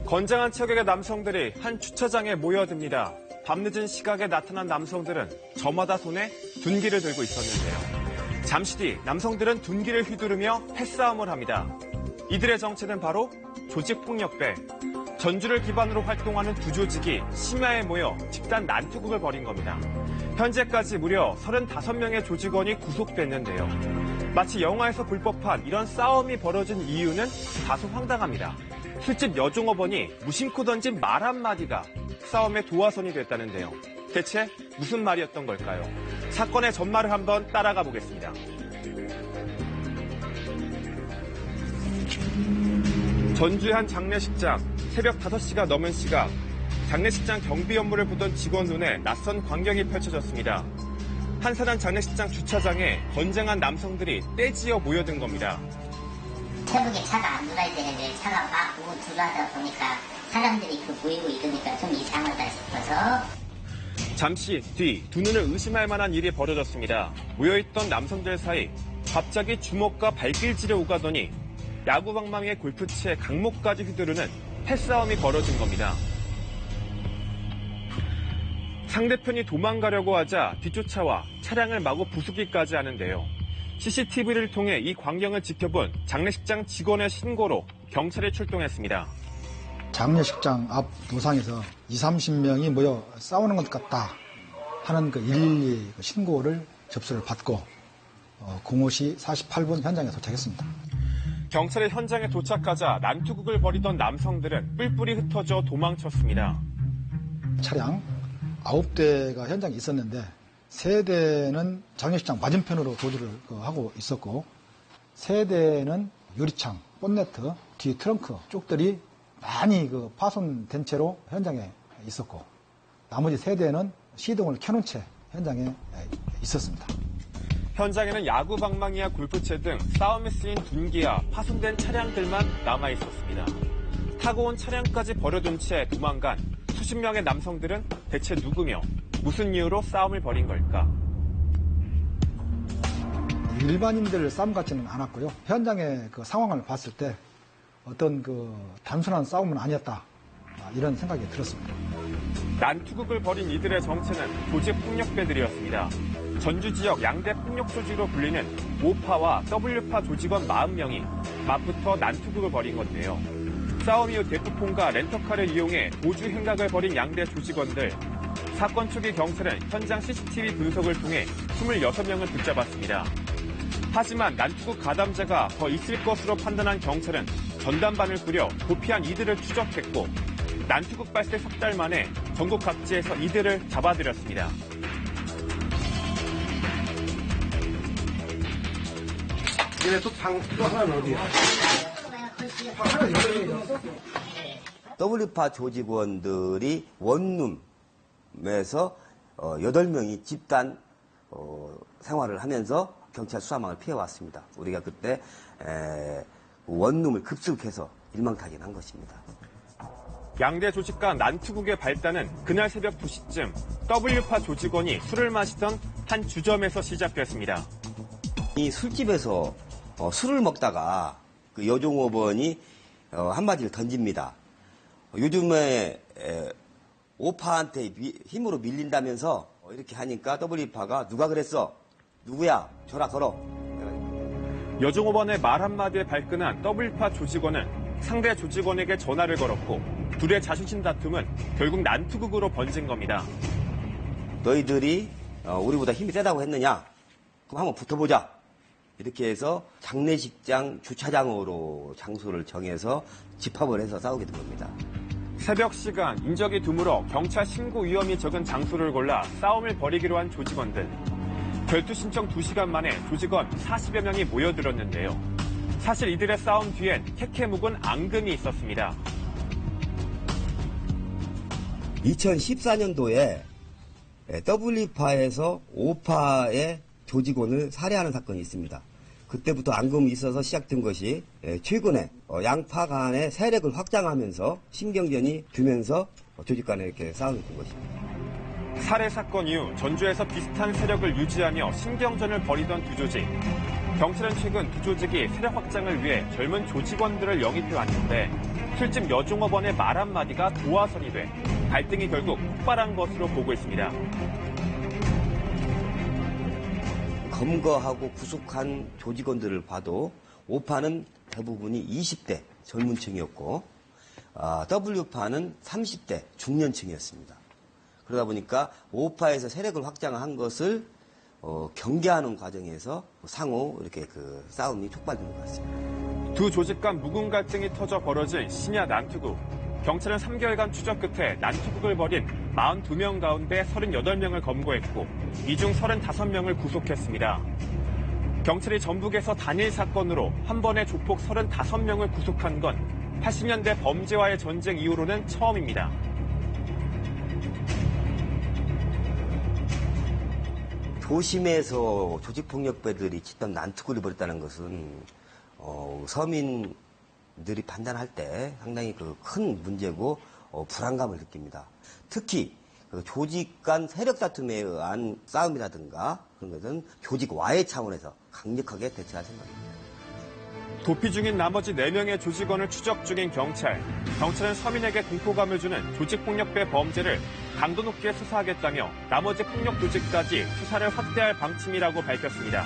건장한 체격의 남성들이 한 주차장에 모여듭니다. 밤늦은 시각에 나타난 남성들은 저마다 손에 둔기를 들고 있었는데요. 잠시 뒤 남성들은 둔기를 휘두르며 패싸움을 합니다. 이들의 정체는 바로 조직폭력배. 전주를 기반으로 활동하는 두 조직이 심야에 모여 집단 난투극을 벌인 겁니다. 현재까지 무려 35명의 조직원이 구속됐는데요. 마치 영화에서 볼 법한 이런 싸움이 벌어진 이유는 다소 황당합니다. 술집 여종업원이 무심코 던진 말 한마디가 싸움의 도화선이 됐다는데요. 대체 무슨 말이었던 걸까요? 사건의 전말을 한번 따라가 보겠습니다. 전주의 한 장례식장, 새벽 5시가 넘은 시각, 장례식장 경비 업무를 보던 직원 눈에 낯선 광경이 펼쳐졌습니다. 한산한 장례식장 주차장에 건장한 남성들이 떼지어 모여든 겁니다. 새벽에 차가 안 돌아야 되는데 차가 막 오고 들어가다 보니까 사람들이 모이고 이러니까 좀 이상하다 싶어서. 잠시 뒤 두 눈을 의심할 만한 일이 벌어졌습니다. 모여있던 남성들 사이 갑자기 주먹과 발길질에 오가더니 야구방망이의 골프채 강목까지 휘두르는 패싸움이 벌어진 겁니다. 상대편이 도망가려고 하자 뒤쫓아와 차량을 마구 부수기까지 하는데요. CCTV를 통해 이 광경을 지켜본 장례식장 직원의 신고로 경찰이 출동했습니다. 장례식장 앞 노상에서 20-30명이 모여 싸우는 것 같다 하는 그 112 신고를 접수를 받고 05시 48분 현장에 도착했습니다. 경찰이 현장에 도착하자 난투극을 벌이던 남성들은 뿔뿔이 흩어져 도망쳤습니다. 차량 9대가 현장에 있었는데 3대는 장례식장 맞은편으로 도주를 하고 있었고 3대는 유리창, 본네트, 뒤 트렁크 쪽들이 많이 파손된 채로 현장에 있었고 나머지 3대는 시동을 켜놓은 채 현장에 있었습니다. 현장에는 야구 방망이와 골프채 등 싸움에 쓰인 둔기와 파손된 차량들만 남아 있었습니다. 타고 온 차량까지 버려둔 채 도망간 수십 명의 남성들은 대체 누구며 무슨 이유로 싸움을 벌인 걸까? 일반인들 싸움 같지는 않았고요. 현장의 그 상황을 봤을 때 어떤 단순한 싸움은 아니었다 이런 생각이 들었습니다. 난투극을 벌인 이들의 정체는 조직폭력배들이었습니다. 전주 지역 양대 폭력 조직으로 불리는 O파와 W파 조직원 40명이 맞붙어 난투극을 벌인 건데요. 싸움 이후 대포폰과 렌터카를 이용해 도주 행각을 벌인 양대 조직원들. 사건 초기 경찰은 현장 CCTV 분석을 통해 26명을 붙잡았습니다. 하지만 난투극 가담자가 더 있을 것으로 판단한 경찰은 전담반을 꾸려 도피한 이들을 추적했고 난투극 발생 석 달 만에 전국 각지에서 이들을 잡아들였습니다. 얘네 또 하나는 어디야? 하나 여기에요. W파 조직원들이 원룸에서 8명이 집단 생활을 하면서 경찰 수사망을 피해왔습니다. 우리가 그때 원룸을 급습해서 일망타진한 것입니다. 양대 조직 간 난투극의 발단은 그날 새벽 2시쯤 W파 조직원이 술을 마시던 한 주점에서 시작됐습니다. 이 술집에서 술을 먹다가 그 여종업원이 한마디를 던집니다. 요즘에 O파한테 힘으로 밀린다면서 이렇게 하니까 W파가 누가 그랬어? 누구야? 전화 걸어. 여종업원의 말 한마디에 발끈한 W파 조직원은 상대 조직원에게 전화를 걸었고 둘의 자존심 다툼은 결국 난투극으로 번진 겁니다. 너희들이 우리보다 힘이 세다고 했느냐? 그럼 한번 붙어보자. 이렇게 해서 장례식장 주차장으로 장소를 정해서 집합을 해서 싸우게 된 겁니다. 새벽 시간 인적이 드물어 경찰 신고 위험이 적은 장소를 골라 싸움을 벌이기로 한 조직원들. 결투 신청 2시간 만에 조직원 40여 명이 모여들었는데요. 사실 이들의 싸움 뒤엔 캐캐 묵은 앙금이 있었습니다. 2014년도에 W파에서 O파의 조직원을 살해하는 사건이 있습니다. 그때부터 앙금이 있어서 시작된 것이 최근에 양파 간의 세력을 확장하면서 신경전이 되면서 조직 간에 이렇게 싸움이 된 것입니다. 살해 사건 이후 전주에서 비슷한 세력을 유지하며 신경전을 벌이던 두 조직. 경찰은 최근 두 조직이 세력 확장을 위해 젊은 조직원들을 영입해 왔는데 술집 여종업원의 말 한마디가 도화선이 돼 갈등이 결국 폭발한 것으로 보고 있습니다. 검거하고 구속한 조직원들을 봐도 오파는 대부분이 20대 젊은층이었고 W파는 30대 중년층이었습니다. 그러다 보니까 오파에서 세력을 확장한 것을 경계하는 과정에서 상호 이렇게 그 싸움이 촉발된 것 같습니다. 두 조직 간 묵은 갈등이 터져 벌어진 신야 난투극. 경찰은 3개월간 추적 끝에 난투극을 벌인 42명 가운데 38명을 검거했고 이 중 35명을 구속했습니다. 경찰이 전북에서 단일 사건으로 한 번에 조폭 35명을 구속한 건 80년대 범죄와의 전쟁 이후로는 처음입니다. 도심에서 조직폭력배들이 짓던 난투극을 벌였다는 것은 서민들이 판단할 때 상당히 큰 문제고 불안감을 느낍니다. 특히 조직 간 세력 다툼에 의한 싸움이라든가 그런 것은 조직 와해 차원에서 강력하게 대처할 생각입니다. 도피 중인 나머지 4명의 조직원을 추적 중인 경찰. 경찰은 서민에게 공포감을 주는 조직폭력배 범죄를 강도 높게 수사하겠다며 나머지 폭력 조직까지 수사를 확대할 방침이라고 밝혔습니다.